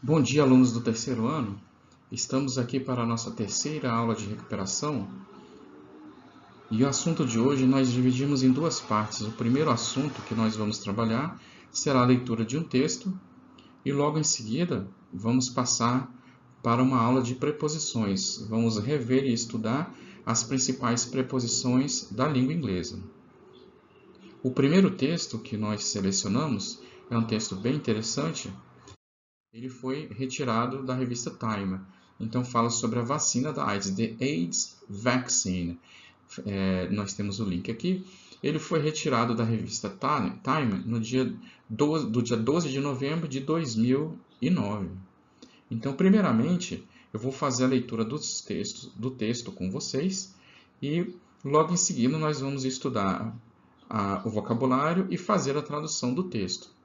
Bom dia, alunos do terceiro ano. Estamos aqui para a nossa terceira aula de recuperação. E o assunto de hoje nós dividimos em duas partes. O primeiro assunto que nós vamos trabalhar será a leitura de um texto e logo em seguida vamos passar para uma aula de preposições. Vamos rever e estudar as principais preposições da língua inglesa. O primeiro texto que nós selecionamos é um texto bem interessante. Ele foi retirado da revista Time. Então, fala sobre a vacina da AIDS, The AIDS Vaccine. Nós temos o link aqui. Ele foi retirado da revista Time no dia 12 de novembro de 2009. Então, primeiramente, eu vou fazer a leitura do texto com vocês e logo em seguida nós vamos estudar o vocabulário e fazer a tradução do texto.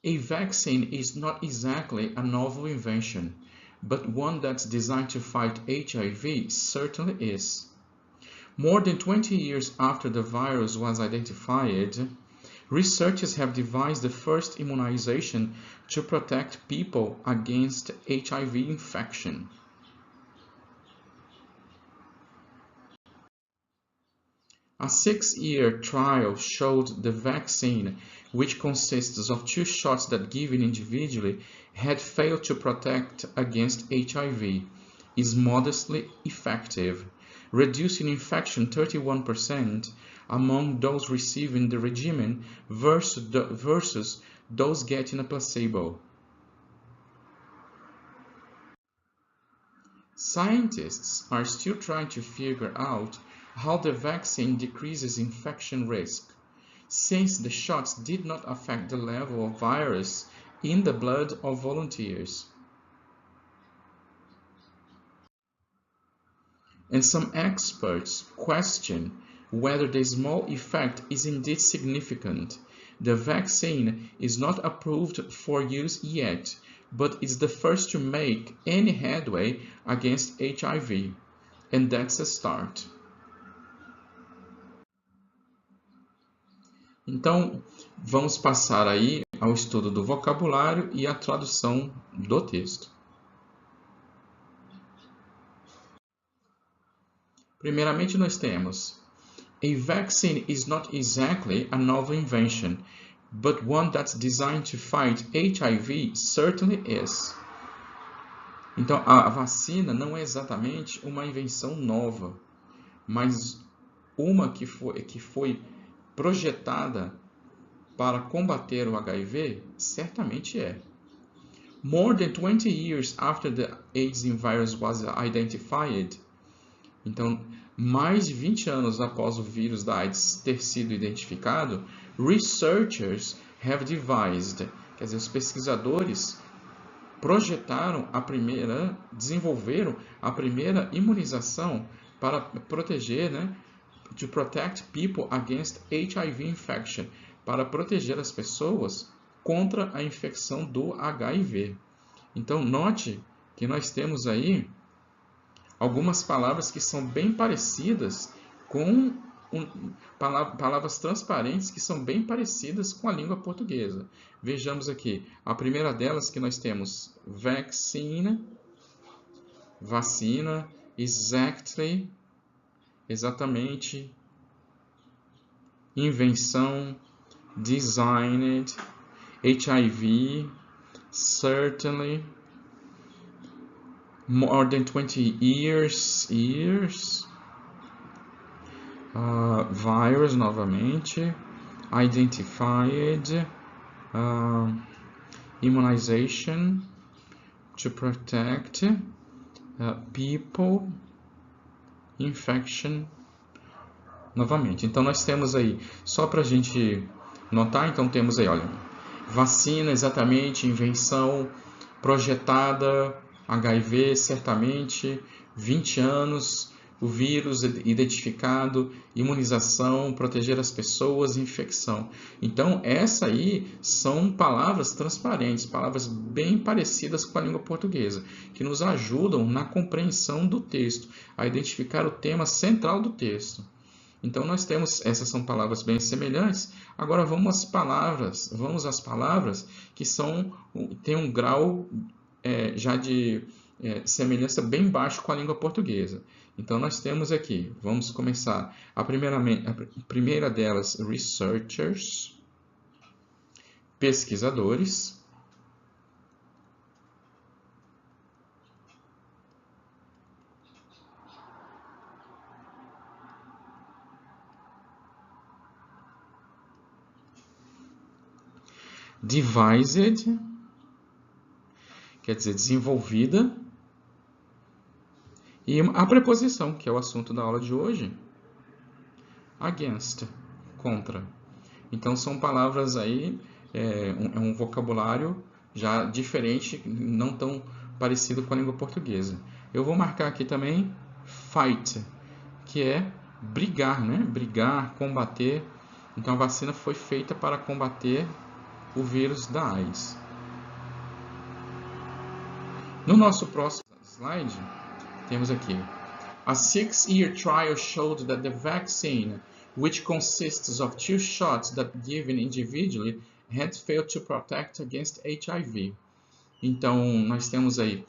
A vaccine is not exactly a novel invention, but one that's designed to fight HIV certainly is. More than 20 years after the virus was identified, researchers have devised the first immunization to protect people against HIV infection. A 6-year trial showed the vaccine, which consists of 2 shots that given individually had failed to protect against HIV, is modestly effective, reducing infection 31% among those receiving the regimen versus those getting a placebo. Scientists are still trying to figure out how the vaccine decreases infection risk, since the shots did not affect the level of virus in the blood of volunteers. And some experts question whether the small effect is indeed significant. The vaccine is not approved for use yet, but it's the first to make any headway against HIV, and that's a start. Então, vamos passar aí ao estudo do vocabulário e à tradução do texto. Primeiramente, nós temos: A vaccine is not exactly a novel invention, but one that's designed to fight HIV certainly is. Então, a vacina não é exatamente uma invenção nova, mas uma que foi projetada para combater o HIV, certamente é. More than 20 years after the AIDS virus was identified, então, mais de 20 anos após o vírus da AIDS ter sido identificado, researchers have devised, quer dizer, os pesquisadores desenvolveram a primeira imunização para proteger, to protect people against HIV infection, para proteger as pessoas contra a infecção do HIV. Então, note que nós temos aí algumas palavras que são bem parecidas com palavras transparentes que são bem parecidas com a língua portuguesa. Vejamos aqui, a primeira delas que nós temos vaccine, vacina, exactly, exatamente, invenção, designed, HIV, certainly, more than 20 years, virus novamente, identified, immunization to protect people, infection, novamente. Então, nós temos aí, só para a gente notar, então temos aí, olha, vacina, exatamente, invenção, projetada, HIV, certamente, 20 anos, o vírus identificado, imunização, proteger as pessoas, infecção. Então, essa aí são palavras transparentes, palavras bem parecidas com a língua portuguesa, que nos ajudam na compreensão do texto, a identificar o tema central do texto. Então, nós temos, essas são palavras bem semelhantes. Agora, vamos às palavras que têm um grau já de semelhança bem baixo com a língua portuguesa. Então, nós temos aqui, vamos começar. A primeira delas, researchers, pesquisadores. Devised, quer dizer, desenvolvida. E a preposição, que é o assunto da aula de hoje, against, contra. Então, são palavras aí, um vocabulário já diferente, não tão parecido com a língua portuguesa. Eu vou marcar aqui também fight, que é brigar, né? Brigar, combater. Então, a vacina foi feita para combater o vírus da AIDS. No nosso próximo slide, temos aqui. A 6-year trial showed that the vaccine, which consists of 2 shots that given individually, had failed to protect against HIV. Então, nós temos aí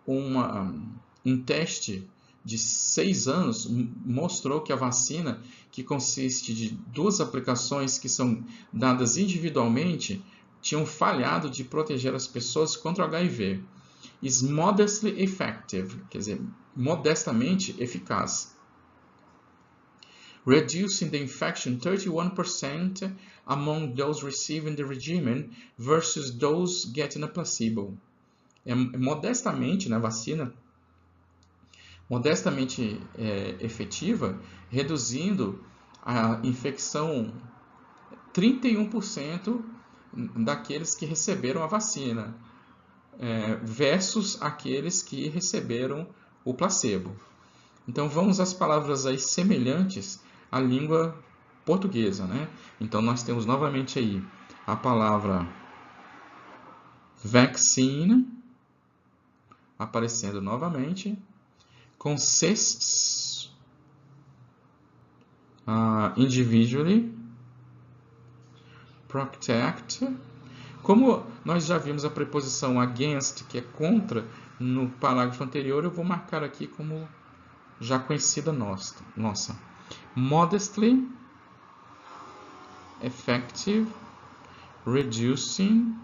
um teste de 6 anos mostrou que a vacina, que consiste de 2 aplicações que são dadas individualmente, tinham falhado de proteger as pessoas contra o HIV. Is modestly effective, quer dizer, modestamente eficaz. Reducing the infection 31% among those receiving the regimen versus those getting a placebo. Modestamente, na vacina, modestamente efetiva, reduzindo a infecção 31% daqueles que receberam a vacina, versus aqueles que receberam o placebo. Então, vamos às palavras aí semelhantes à língua portuguesa, né? Então, nós temos novamente aí a palavra vaccine, aparecendo novamente. Consists, individually, protect. Como nós já vimos a preposição against, que é contra, no parágrafo anterior, eu vou marcar aqui como já conhecida nossa. Modestly, effective, reducing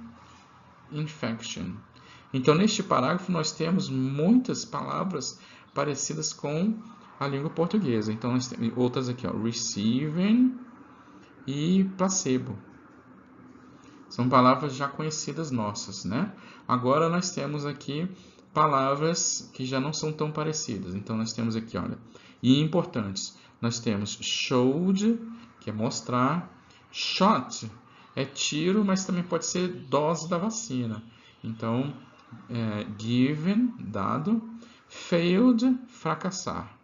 infection. Então, neste parágrafo, nós temos muitas palavras parecidas com a língua portuguesa. Então, nós temos outras aqui, ó, receiving e placebo. São palavras já conhecidas nossas, né? Agora, nós temos aqui palavras que já não são tão parecidas. Então, nós temos aqui, olha, e importantes. Nós temos showed, que é mostrar. Shot é tiro, mas também pode ser dose da vacina. Então, given, dado. Failed, fracassar.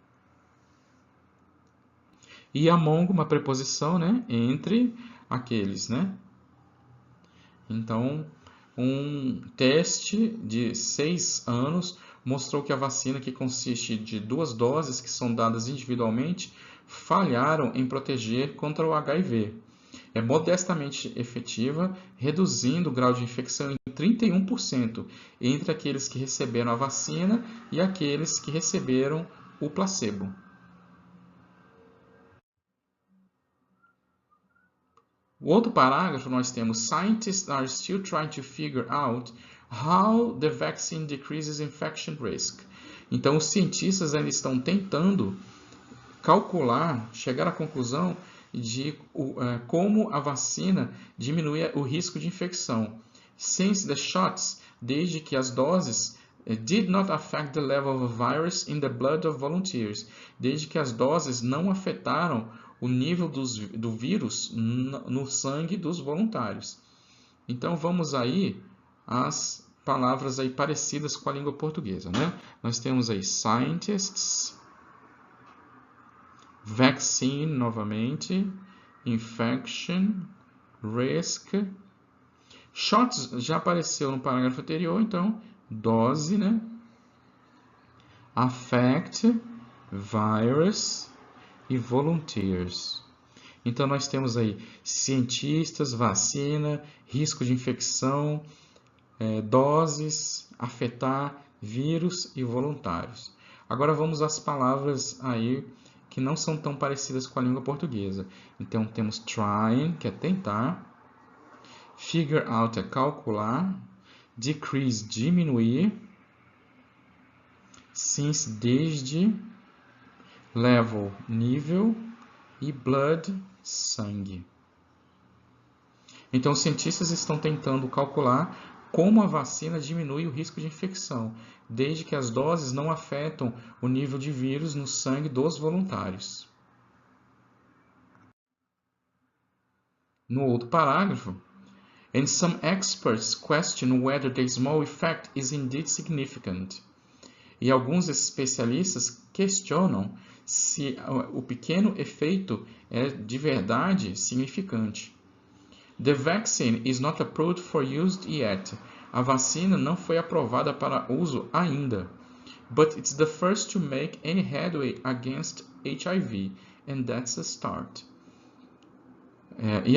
E among, uma preposição, né? Entre aqueles, né? Então, um teste de 6 anos mostrou que a vacina, que consiste de 2 doses que são dadas individualmente, falharam em proteger contra o HIV. É modestamente efetiva, reduzindo o grau de infecção em 31% entre aqueles que receberam a vacina e aqueles que receberam o placebo. O outro parágrafo nós temos Scientists are still trying to figure out how the vaccine decreases infection risk. Então, os cientistas ainda estão tentando calcular, chegar à conclusão de como a vacina diminui o risco de infecção. Since the shots, desde que as doses did not affect the level of a virus in the blood of volunteers, desde que as doses não afetaram o nível do vírus no sangue dos voluntários. Então, vamos aí às palavras aí parecidas com a língua portuguesa, né? Nós temos aí scientists, vaccine, novamente, infection, risk. Shots já apareceu no parágrafo anterior, então, dose, né? Affect, virus. e volunteers. Então, nós temos aí cientistas, vacina, risco de infecção, doses, afetar, vírus e voluntários. Agora vamos às palavras aí que não são tão parecidas com a língua portuguesa. Então, temos trying, que é tentar, figure out é calcular, decrease, diminuir, since, desde, level, nível, e blood, sangue. Então, os cientistas estão tentando calcular como a vacina diminui o risco de infecção, desde que as doses não afetam o nível de vírus no sangue dos voluntários. No outro parágrafo, and some experts question whether the small effect is indeed significant. E alguns especialistas questionam se o pequeno efeito é de verdade significante. The vaccine is not approved for use yet. A vacina não foi aprovada para uso ainda. But it's the first to make any headway against HIV, and that's a start. E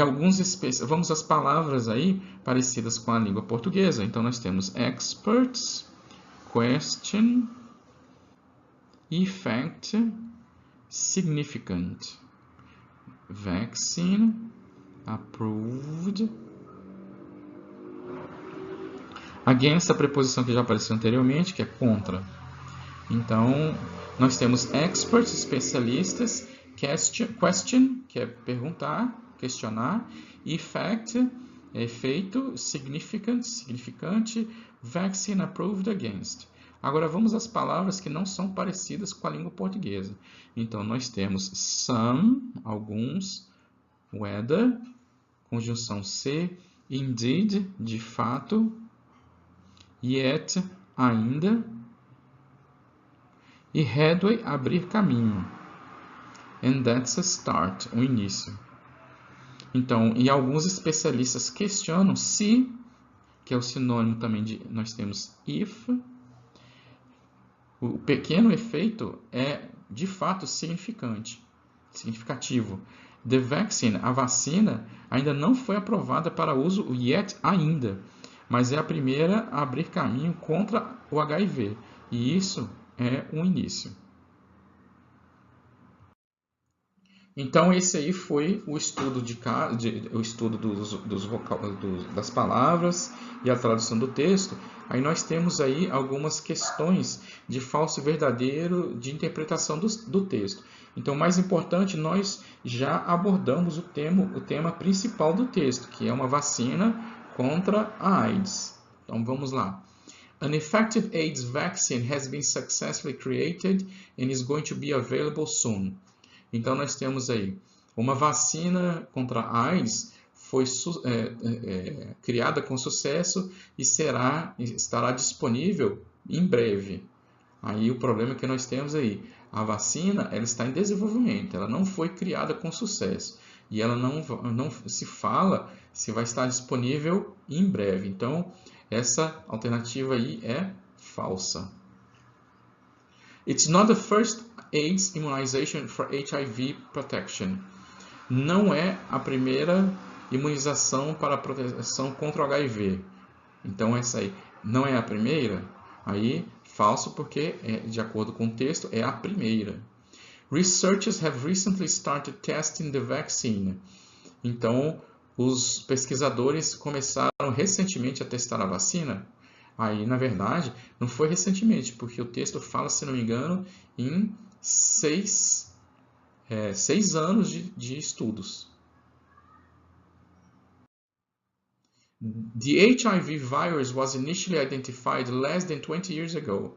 vamos às palavras aí parecidas com a língua portuguesa. Então nós temos experts, question, effect, significant, vaccine, approved, against, a preposição que já apareceu anteriormente, que é contra. Então nós temos experts, especialistas, question, que é perguntar, questionar, effect, efeito, significant, significante, vaccine approved against. Agora vamos às palavras que não são parecidas com a língua portuguesa. Então nós temos some, alguns, whether, conjunção se, indeed, de fato, yet, ainda, e headway, abrir caminho, and that's a start, o início. Então, e alguns especialistas questionam se, que é o sinônimo também de, nós temos if, o pequeno efeito é de fato significativo. The vaccine, a vacina, ainda não foi aprovada para uso yet ainda, mas é a primeira a abrir caminho contra o HIV, e isso é um início. Então, esse aí foi o estudo, das palavras e a tradução do texto. Aí nós temos aí algumas questões de falso e verdadeiro de interpretação do texto. Então, o mais importante, nós já abordamos o tema principal do texto, que é uma vacina contra a AIDS. Então, vamos lá. An effective AIDS vaccine has been successfully created and is going to be available soon. Então, nós temos aí uma vacina contra a AIDS foi criada com sucesso e estará disponível em breve. Aí o problema que nós temos aí, a vacina ela está em desenvolvimento, ela não foi criada com sucesso e ela não se fala se vai estar disponível em breve. Então, essa alternativa aí é falsa. It's not the first AIDS immunization for HIV protection. Não é a primeira imunização para proteção contra o HIV. Então, essa aí não é a primeira. Aí, falso, porque, de acordo com o texto, é a primeira. Researchers have recently started testing the vaccine. Então, os pesquisadores começaram recentemente a testar a vacina. Aí, na verdade, não foi recentemente, porque o texto fala, se não me engano, em 6 anos de estudos. The HIV virus was initially identified less than 20 years ago.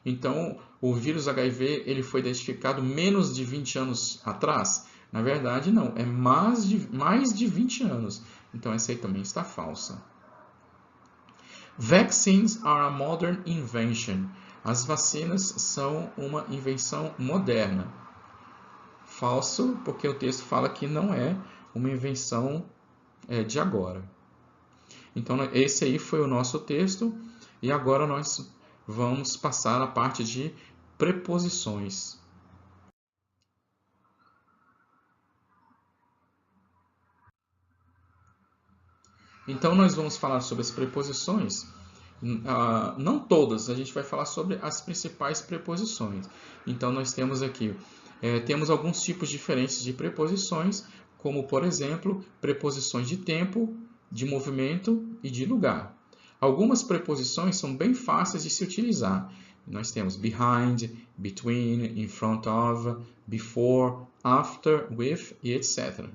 Então, o vírus HIV ele foi identificado menos de 20 anos atrás? Na verdade, não. É mais de 20 anos. Então, essa aí também está falsa. Vaccines are a modern invention. As vacinas são uma invenção moderna. Falso, porque o texto fala que não é uma invenção de agora. Então, esse aí foi o nosso texto. E agora nós vamos passar a parte de preposições. Então, nós vamos falar sobre as preposições. Não todas, a gente vai falar sobre as principais preposições. Então, nós temos aqui, temos alguns tipos diferentes de preposições, como, por exemplo, preposições de tempo, de movimento e de lugar. Algumas preposições são bem fáceis de se utilizar. Nós temos behind, between, in front of, before, after, with e etc.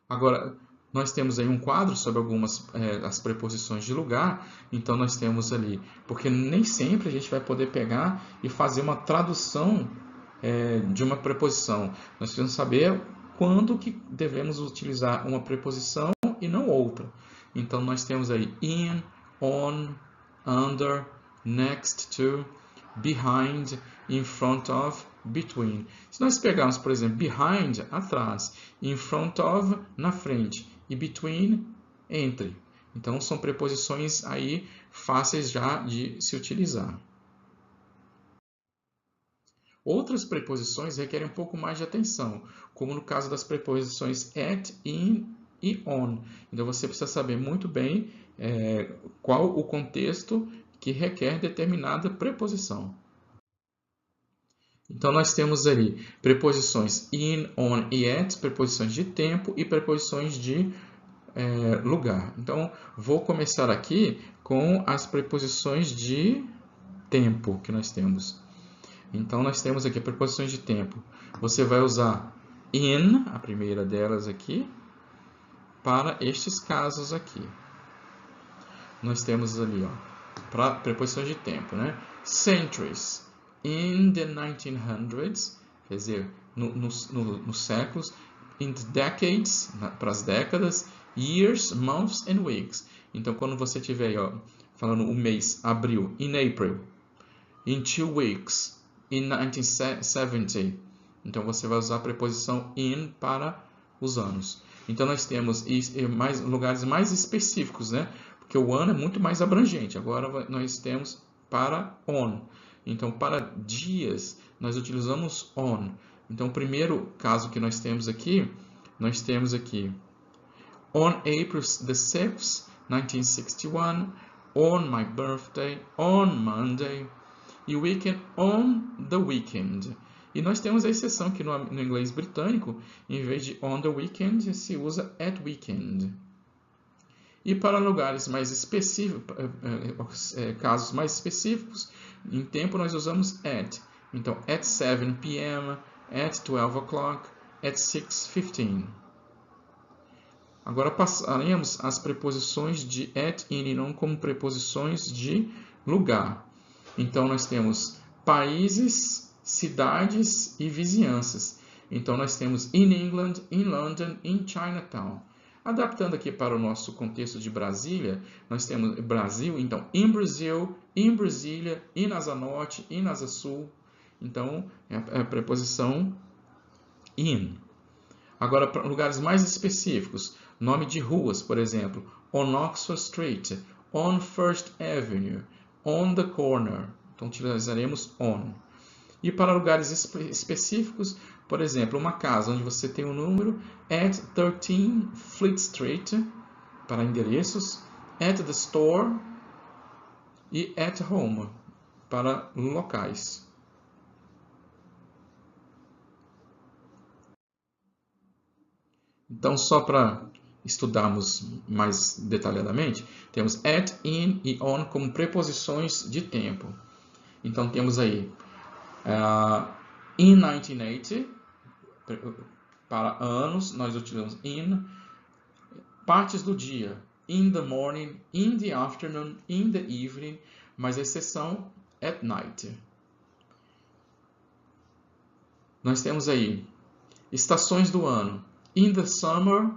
Agora, nós temos aí um quadro sobre algumas as preposições de lugar. Então, nós temos ali, porque nem sempre a gente vai poder pegar e fazer uma tradução de uma preposição. Nós precisamos saber quando que devemos utilizar uma preposição e não outra. Então, nós temos aí in, on, under, next to, behind, in front of, between. Se nós pegarmos, por exemplo, behind, atrás, in front of, na frente, e between, entre. Então, são preposições aí fáceis já de se utilizar. Outras preposições requerem um pouco mais de atenção, como no caso das preposições at, in e on. Então, você precisa saber muito bem qual o contexto que requer determinada preposição. Então, nós temos ali preposições in, on e at, preposições de tempo e preposições de lugar. Então, vou começar aqui com as preposições de tempo que nós temos. Então, nós temos aqui preposições de tempo. Você vai usar in, a primeira delas aqui, para estes casos aqui. Nós temos ali, para preposições de tempo, né? Centuries. In the 1900s, quer dizer, nos séculos. In the decades, para as décadas. Years, months and weeks. Então, quando você estiver falando o mês, abril, in April. In 2 weeks. In 1970. Então, você vai usar a preposição in para os anos. Então, nós temos lugares mais específicos, né? Porque o ano é muito mais abrangente. Agora, nós temos para on. Então, para dias, nós utilizamos on. Então, o primeiro caso que nós temos aqui on April the 6th, 1961, on my birthday, on Monday, e weekend, on the weekend. E nós temos a exceção que no inglês britânico, em vez de on the weekend, se usa at weekend. E para lugares mais específicos, casos mais específicos, em tempo nós usamos at. Então, at 7 p.m., at 12 o'clock, at 6:15. Agora passaremos as preposições de at, in e on como preposições de lugar. Então, nós temos países, cidades e vizinhanças. Então, nós temos in England, in London, in Chinatown. Adaptando aqui para o nosso contexto de Brasília, nós temos Brasil, então, in Brazil, in Brasília, in Asa Norte, in Asa Sul. Então, é a preposição in. Agora, para lugares mais específicos, nome de ruas, por exemplo, on Oxford Street, on First Avenue, on the corner. Então, utilizaremos on. E para lugares específicos, por exemplo, uma casa onde você tem um número, at 13 Fleet Street, para endereços, at the store e at home, para locais. Então, só para estudarmos mais detalhadamente, temos at, in e on como preposições de tempo. Então, temos aí in 1980, para anos, nós utilizamos in. Partes do dia, in the morning, in the afternoon, in the evening, mas a exceção, at night. Nós temos aí estações do ano, in the summer,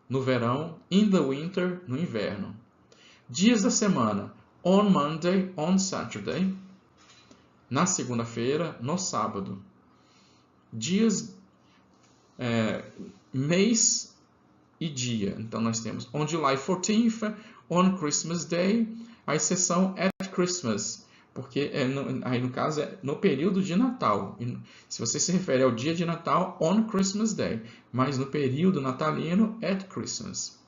no verão, in the winter, no inverno. Dias da semana, on Monday, on Saturday, na segunda-feira, no sábado. Dias, mês e dia. Então, nós temos on July 14th, on Christmas Day, a exceção at Christmas, porque aí no caso é no período de Natal. Se você se refere ao dia de Natal, on Christmas Day, mas no período natalino, at Christmas.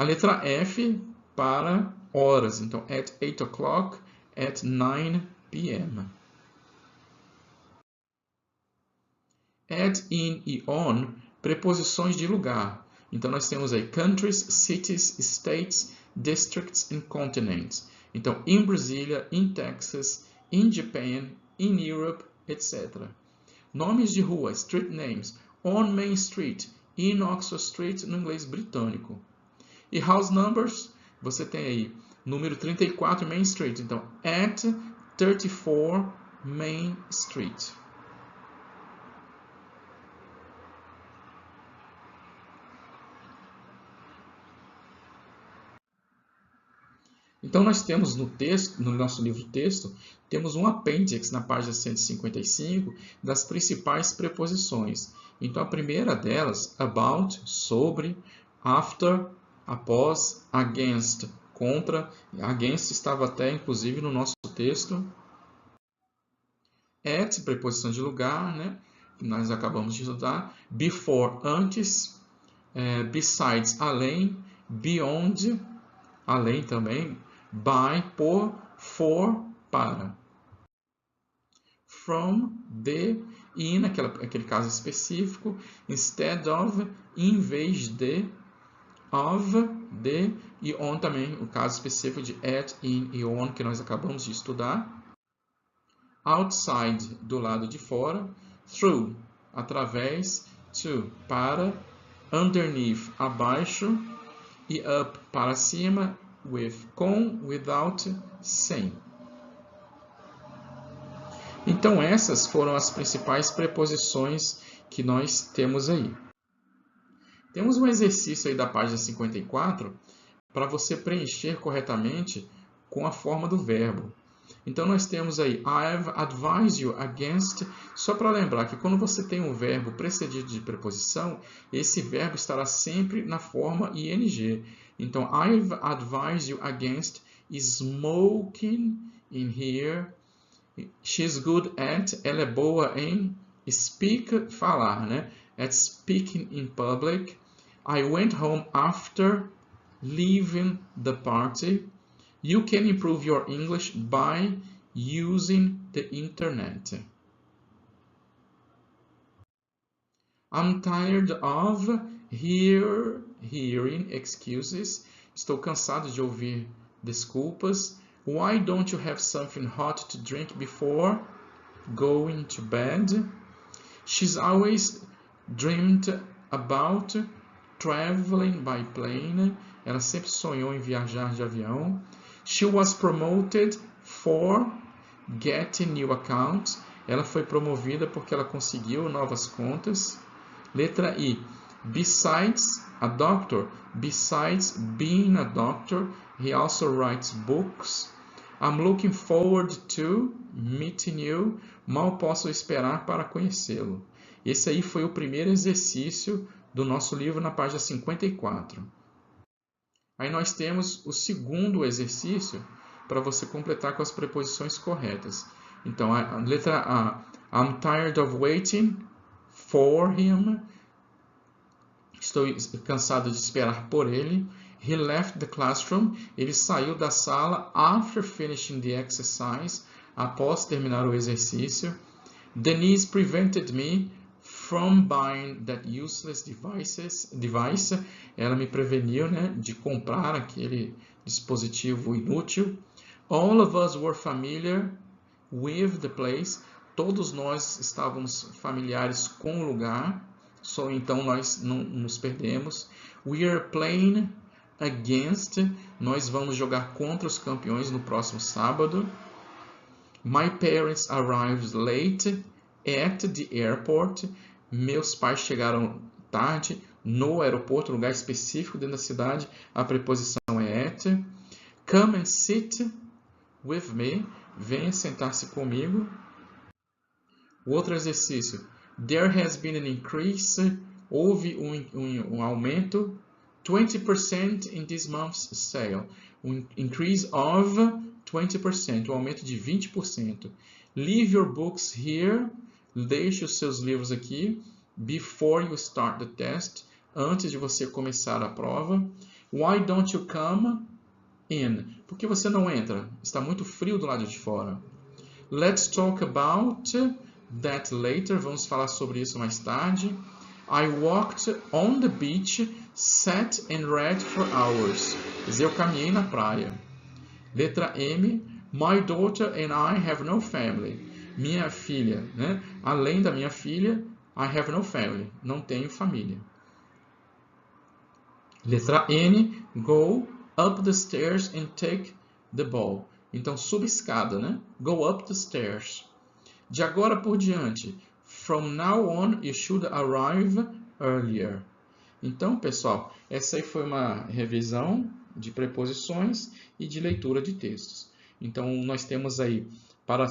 A letra F para horas. Então, at 8 o'clock, at 9 p.m. At, in e on, preposições de lugar. Então, nós temos aí countries, cities, states, districts and continents. Então, in Brasília, in Texas, in Japan, in Europe, etc. Nomes de rua, street names, on Main Street, in Oxford Street, no inglês britânico. E house numbers, você tem aí número 34 Main Street. Então, at 34 Main Street. Então, nós temos no texto, no nosso livro texto, temos um apêndice na página 155 das principais preposições. Então, a primeira delas, about, sobre, after, após, against, contra. Against estava até, inclusive, no nosso texto. At, preposição de lugar, né? Que nós acabamos de estudar. Before, antes. Besides, além. Beyond, além também. By, por, for, para. From, de, e naquele caso específico, instead of, em vez de, of, de, e on também, o caso específico de at, in e on, que nós acabamos de estudar. Outside, do lado de fora. Through, através. To, para. Underneath, abaixo. E up, para cima. With, com, without, sem. Então, essas foram as principais preposições que nós temos aí. Temos um exercício aí da página 54 para você preencher corretamente com a forma do verbo. Então, nós temos aí, I've advised you against, só para lembrar que quando você tem um verbo precedido de preposição, esse verbo estará sempre na forma ing. Então, I've advised you against smoking in here. She's good at, ela é boa em speak, falar, né? At speaking in public. I went home after leaving the party. You can improve your English by using the internet. I'm tired of hearing excuses. Estou cansado de ouvir desculpas. Why don't you have something hot to drink before going to bed? She's always dreamed about traveling by plane. Ela sempre sonhou em viajar de avião. She was promoted for getting new accounts. Ela foi promovida porque ela conseguiu novas contas. Letra I. Besides a doctor, besides being a doctor, he also writes books. I'm looking forward to meeting you. Mal posso esperar para conhecê-lo. Esse aí foi o primeiro exercício do nosso livro na página 54. Aí nós temos o segundo exercício para você completar com as preposições corretas. Então, a letra A. I'm tired of waiting for him. Estou cansado de esperar por ele. He left the classroom. Ele saiu da sala after finishing the exercise. Após terminar o exercício. Denise prevented me from buying that useless device. Ela me preveniu, né, de comprar aquele dispositivo inútil. All of us were familiar with the place. Todos nós estávamos familiares com o lugar. Então nós não nos perdemos. We are playing against. Nós vamos jogar contra os campeões no próximo sábado. My parents arrived late at the airport. Meus pais chegaram tarde no aeroporto, lugar específico dentro da cidade. A preposição é at. Come and sit with me. Venha sentar-se comigo. O outro exercício. There has been an increase. Houve um aumento. 20% in this month's sale. Um increase of 20%. Um aumento de 20%. Leave your books here. Deixe os seus livros aqui. Before you start the test. Antes de você começar a prova. Why don't you come in? Por que você não entra? Está muito frio do lado de fora. Let's talk about that later. Vamos falar sobre isso mais tarde. I walked on the beach, sat and read for hours. Quer dizer, eu caminhei na praia. Letra M. My daughter and I have no family. Minha filha, né? Além da minha filha, I have no family. Não tenho família. Letra N. Go up the stairs and take the ball. Então, suba escada, né? Go up the stairs. De agora por diante. From now on, you should arrive earlier. Então, pessoal, essa aí foi uma revisão de preposições e de leitura de textos. Então, nós temos aí, para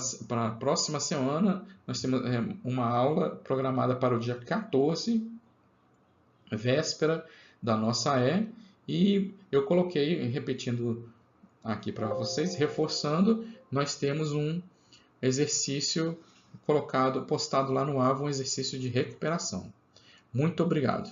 a próxima semana, nós temos uma aula programada para o dia 14, véspera da nossa e eu coloquei, repetindo aqui para vocês, reforçando, nós temos um exercício postado lá no AVA, um exercício de recuperação. Muito obrigado.